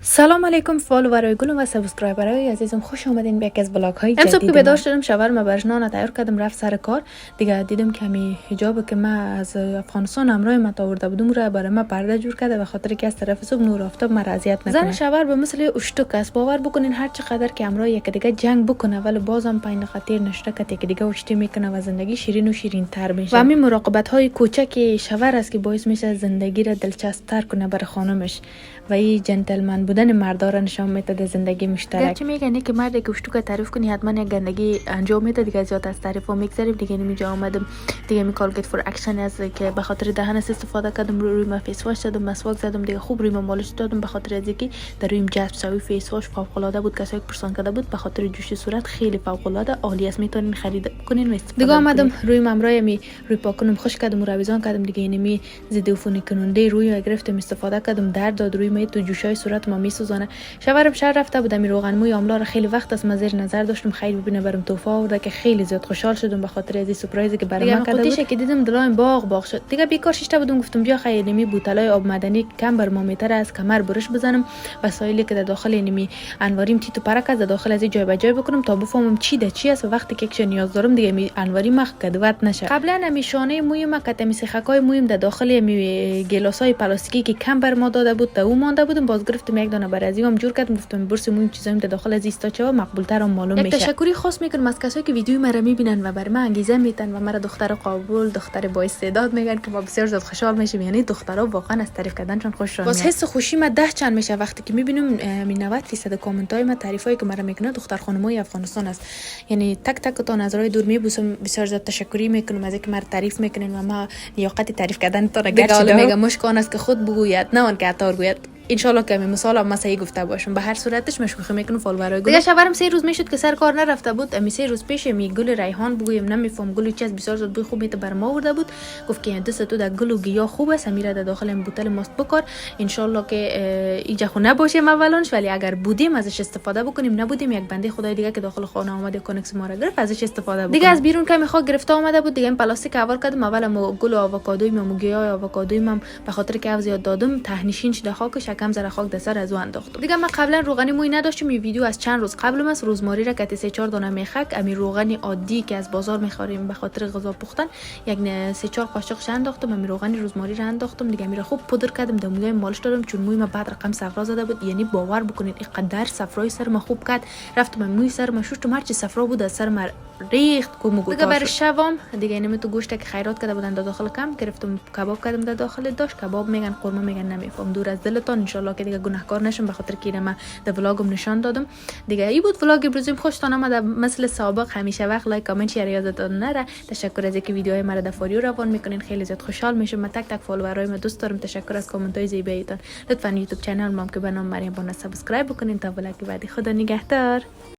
سلام علیکم فالوورای گلم و سابسکرایبرای عزیزم، خوش آمدین به یکی از ولاگ های جدید. امروز که بیدار شدم شاورما برشنان تیار کردم، رفت سر کار. دیگه دیدم که می حجاب که من از افغانستان همراه ما آورده بودم را برای ما پرده جور کرده، به خاطر که از طرف صبح نور آفتاب ما اذیت نکنه. زن شاور به مثل اشتک است، باور بکنین هر چقدر که همراه یک دیگه جنگ بکنه ولی بازم پایین خطر نشته که دیگه اشتی میکنه و زندگی شیرین و شیرین تر میشه. و همین مراقبت های کوچک شاور است که باعث میشه زندگی را دلچسب تر کنه برای خانمش و این جنتلمن بودن مردا را نشان میده در زندگی مشترک. گرچه میگن که مرد که اشتوک تعریف کنی حتما یک گندگی انجام میده، دیگه زیاد از تعریف ها میگذریم. دیگه نمیجا آمدم دیگه می کالگیت فور اکشن است که به خاطر دهن استفاده کردم، روی ما فیس واش زدم، مسواک زدم، دیگه خوب روی ما مالش دادم به خاطر از اینکه در رویم جذب شوی فیس واش فوق العاده بود، کسایی که پرسان کرده بود به خاطر جوش صورت خیلی فوق العاده عالی است، میتونین خرید کنین و استفاده. دیگه آمدم روی ممرای می روی پاک کنم، خوش کردم و رویزان کردم. دیگه اینمی ضد عفونی کننده روی ما گرفتم استفاده کردم، درد داد روی ما تو جوشای صورت ما میسوزانه. شاورم شهر رفته بودم، روغن موی آملا را خیلی وقت از مزیر نظر داشتم، خیلی ببینه برام توفا آورده که خیلی زیاد خوشحال شدم به خاطر از این سورپرایزی که برام کرده بود. که دیدم دلایم باغ شد، دیگه بیکار شیشته بودم، گفتم بیا خیلی می بوتلای آب معدنی کم برمومتر از کمر برش بزنم، وسایلی که در داخل اینمی انواریم تیتو پرک از داخل از جای به جای بکنم تا بفهمم چی ده چی است و وقتی که چه نیاز دارم دیگه می انواری مخ کدوت نشه. قبلا نمی شانه موی ما کتمی سخکای مویم در داخل می گلاسای پلاستیکی که کم بر ما داده بود تا اون مانده بودم، باز گرفتم یک دانه برازیوم جور کردم، گفتم برس مویم چیزایم در داخل از ایستاچه مقبولتر و معلوم میشه. تشکری خاص میکنم از کسایی که ویدیو مرا میبینن و بر من انگیزه میتن و مرا دختر قابل، دختر با استعداد میگن که ما بسیار زیاد خوشحال میشیم. یعنی دخترها واقعا از تعریف کردنشون خوششون میاد. حس خوشی ما 10 چند میشه وقتی که میبینم 90% کامنت های ما تعریفایی که مرا میکنه دختر خانمای افغانستان است. یعنی تک تک تا نظرهای دور میبوسم، بسیار زیاد تشکری میکنم از اینکه مرا تعریف میکنین و ما لیاقت تعریف کردن تو را گرچه میگم مشکان است که خود بگوید نه اون که عطار گوید. ان شاء الله که مثلا ما صحیح گفته باشم. به هر صورتش مشکوخه میکنم فالوورای گل. دیگه شاورم 3 روز میشد که سر کار نرفته بود. 3 روز پیش می گل ریحان بگویم نمیفهم گل چیز بسیار زود بوی خوب میته بر ما آورده بود، گفت که دست تو در گل و گیاه خوب است، میره در داخل این بوتل ماست بکار. ان شاء الله که اینجا خو نباشیم اولش، ولی اگر بودیم ازش استفاده بکنیم، نبودیم یک بنده خدای دیگه که داخل خانه اومده کانکس ما را گرفت ازش استفاده بکنیم. دیگه از بیرون که میخواد گرفته اومده بود، دیگه این پلاستیک اول کردم. اول ما گل و آووکادوی ما گیاه آووکادوی ما به خاطر که زیاد دادم تهنشین شده خاکش کم زره خاک دسر از اون انداختم. دیگه من قبلا روغنی موی نداشتم، این ویدیو از چند روز قبل است. روزماری را که 3-4 دانه میخک، امی روغنی عادی که از بازار میخوریم به خاطر غذا پختن، یک 3-4 قاشق انداختم. امی روغنی روزماری را انداختم، دیگه میره خوب پودر کردم، در موی مالش دادم چون موی ما بعد رقم صفرا زده بود. یعنی باور بکنید اینقدر صفرای سر ما خوب کرد، رفتم موی سر ما شستم، هر چی صفرا بود از سر ما ریخت کوم گوت. دیگه برای شوام دیگه اینم تو گوشت که خیرات کرده بودن داخل کم گرفتم، کباب کردم در داخل داشت. کباب میگن قرمه میگن نمیفهم، دور از دلتان. ان شاء الله که دیگه گناهکار نشم به خاطر که من در ولاگم نشان دادم. دیگه این بود ولاگ امروزم. خوشتان آمد. مثل سابق همیشه وقت لایک کامنت شیر یادتون نره. تشکر از اینکه ویدیوهای مرا در فاریو روان میکنین، خیلی زیاد خوشحال میشم. من تک تک فالوورای من دوست دارم. تشکر از کامنت های زیبایتون. لطفا یوتیوب چنل مام که به نام مریم بانو سابسکرایب بکنین تا ولاگ بعدی. خدا نگهدار.